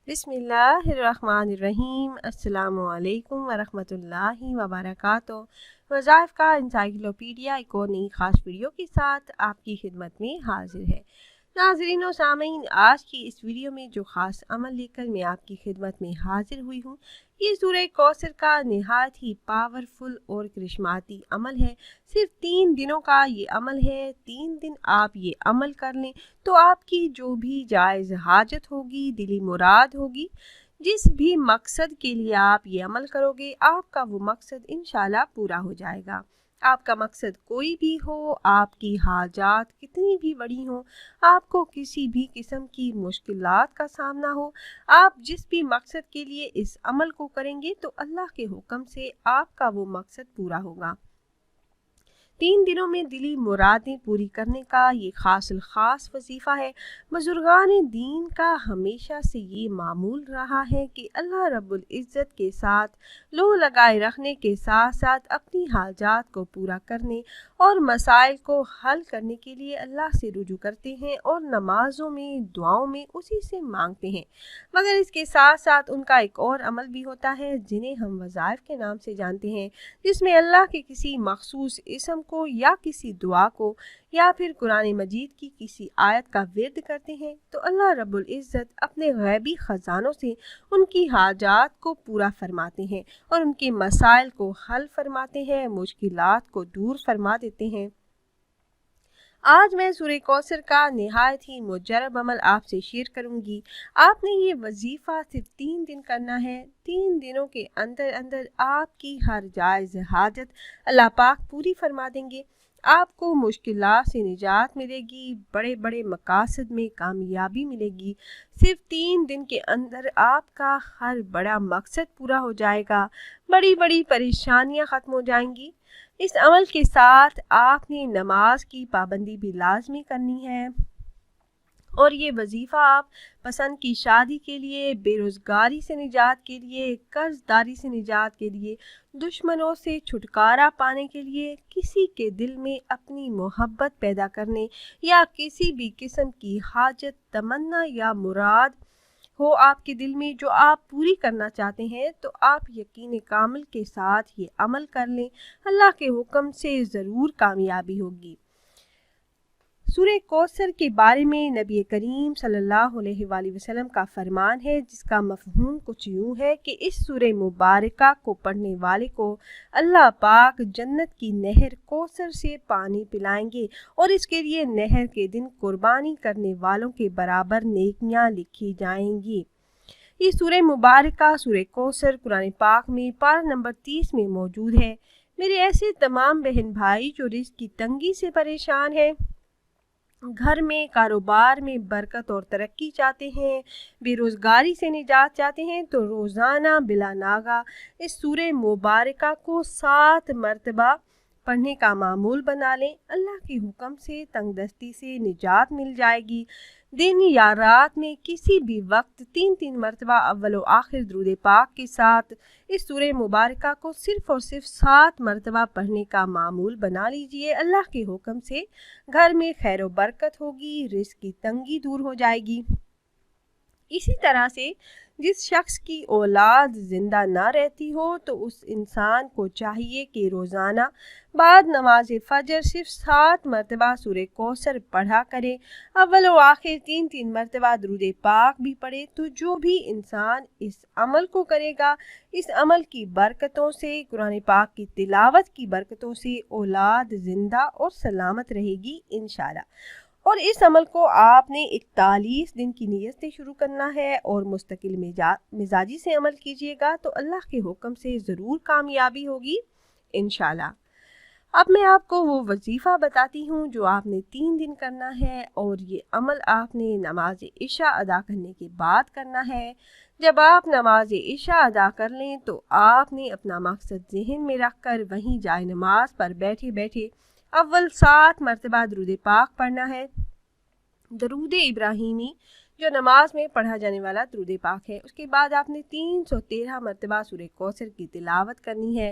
بسم اللہ الرحمن الرحیم۔ السلام علیکم ورحمۃ وبرکاتہ۔ وظائف کا انسائکلوپیڈیا ایک اور نئی خاص ویڈیو کے ساتھ آپ کی خدمت میں حاضر ہے۔ ناظرین و سامعین، آج کی اس ویڈیو میں جو خاص عمل لے کر میں آپ کی خدمت میں حاضر ہوئی ہوں، یہ سورہ کوثر کا نہایت ہی پاورفل اور کرشماتی عمل ہے۔ صرف 3 دنوں کا یہ عمل ہے۔ 3 دن آپ یہ عمل کر لیں تو آپ کی جو بھی جائز حاجت ہوگی، دلی مراد ہوگی، جس بھی مقصد کے لیے آپ یہ عمل کرو گے، آپ کا وہ مقصد انشاءاللہ پورا ہو جائے گا۔ آپ کا مقصد کوئی بھی ہو، آپ کی حاجات کتنی بھی بڑی ہوں، آپ کو کسی بھی قسم کی مشکلات کا سامنا ہو، آپ جس بھی مقصد کے لیے اس عمل کو کریں گے تو اللہ کے حکم سے آپ کا وہ مقصد پورا ہوگا۔ 3 دنوں میں دلی مرادیں پوری کرنے کا یہ خاص وظیفہ ہے۔ بزرگان دین کا ہمیشہ سے یہ معمول رہا ہے کہ اللہ رب العزت کے ساتھ لو لگائے رکھنے کے ساتھ ساتھ اپنی حاجات کو پورا کرنے اور مسائل کو حل کرنے کے لیے اللہ سے رجوع کرتے ہیں اور نمازوں میں، دعاؤں میں اسی سے مانگتے ہیں۔ مگر اس کے ساتھ ساتھ ان کا ایک اور عمل بھی ہوتا ہے جنہیں ہم وظائف کے نام سے جانتے ہیں، جس میں اللہ کے کسی مخصوص اسم کو یا کسی دعا کو یا پھر قرآن مجید کی کسی آیت کا ورد کرتے ہیں تو اللہ رب العزت اپنے غیبی خزانوں سے ان کی حاجات کو پورا فرماتے ہیں اور ان کے مسائل کو حل فرماتے ہیں، مشکلات کو دور فرما دیتے ہیں۔ آج میں سورہ کوثر کا نہایت ہی مجرب عمل آپ سے شیئر کروں گی۔ آپ نے یہ وظیفہ صرف 3 دن کرنا ہے۔ 3 دنوں کے اندر آپ کی ہر جائز حاجت اللہ پاک پوری فرما دیں گے۔ آپ کو مشکلات سے نجات ملے گی، بڑے بڑے مقاصد میں کامیابی ملے گی۔ صرف 3 دن کے اندر آپ کا ہر بڑا مقصد پورا ہو جائے گا، بڑی بڑی پریشانیاں ختم ہو جائیں گی۔ اس عمل کے ساتھ آپ نے نماز کی پابندی بھی لازمی کرنی ہے، اور یہ وظیفہ آپ پسند کی شادی کے لیے، بے روزگاری سے نجات کے لیے، قرض داری سے نجات کے لیے، دشمنوں سے چھٹکارا پانے کے لیے، کسی کے دل میں اپنی محبت پیدا کرنے یا کسی بھی قسم کی حاجت، تمنا یا مراد ہو آپ کے دل میں جو آپ پوری کرنا چاہتے ہیں، تو آپ یقین کامل کے ساتھ یہ عمل کر لیں، اللہ کے حکم سے ضرور کامیابی ہوگی۔ سورہ کوثر کے بارے میں نبی کریم صلی اللہ علیہ وآلہ وسلم کا فرمان ہے، جس کا مفہوم کچھ یوں ہے کہ اس سورہ مبارکہ کو پڑھنے والے کو اللہ پاک جنت کی نہر کوثر سے پانی پلائیں گے اور اس کے لیے نہر کے دن قربانی کرنے والوں کے برابر نیکیاں لکھی جائیں گی۔ یہ سورہ مبارکہ سورہ کوثر قرآن پاک میں پارہ نمبر 30 میں موجود ہے۔ میرے ایسے تمام بہن بھائی جو رزق کی تنگی سے پریشان ہیں، گھر میں، کاروبار میں برکت اور ترقی چاہتے ہیں، بے روزگاری سے نجات چاہتے ہیں، تو روزانہ بلا ناغہ اس سورہ مبارکہ کو 7 مرتبہ پڑھنے کا معمول بنا لیں۔ اللہ کے حکم سے تنگ دستی سے نجات مل جائے گی۔ دن یا رات میں کسی بھی وقت 3 مرتبہ اول و آخر درود پاک کے ساتھ اس سورہ مبارکہ کو صرف اور صرف 7 مرتبہ پڑھنے کا معمول بنا لیجئے۔ اللہ کے حکم سے گھر میں خیر و برکت ہوگی، رزق کی تنگی دور ہو جائے گی۔ اسی طرح سے جس شخص کی اولاد زندہ نہ رہتی ہو تو اس انسان کو چاہیے کہ روزانہ بعد نماز فجر صرف 7 مرتبہ سورہ کوثر پڑھا کرے، اول و آخر 3 مرتبہ درود پاک بھی پڑھے۔ تو جو بھی انسان اس عمل کو کرے گا، اس عمل کی برکتوں سے، قرآن پاک کی تلاوت کی برکتوں سے اولاد زندہ اور سلامت رہے گی انشاءاللہ۔ اور اس عمل کو آپ نے 41 دن کی نیت سے شروع کرنا ہے اور مستقل مزاجی سے عمل کیجیے گا تو اللہ کے حکم سے ضرور کامیابی ہوگی انشاءاللہ۔ اب میں آپ کو وہ وظیفہ بتاتی ہوں جو آپ نے 3 دن کرنا ہے، اور یہ عمل آپ نے نماز عشاء ادا کرنے کے بعد کرنا ہے۔ جب آپ نماز عشاء ادا کر لیں تو آپ نے اپنا مقصد ذہن میں رکھ کر وہیں جائے نماز پر بیٹھے بیٹھے اول 7 مرتبہ درود پاک پڑھنا ہے۔ درود ابراہیمی جو نماز میں پڑھا جانے والا درود پاک ہے، اس کے بعد آپ نے 313 مرتبہ سورہ کوثر کی تلاوت کرنی ہے۔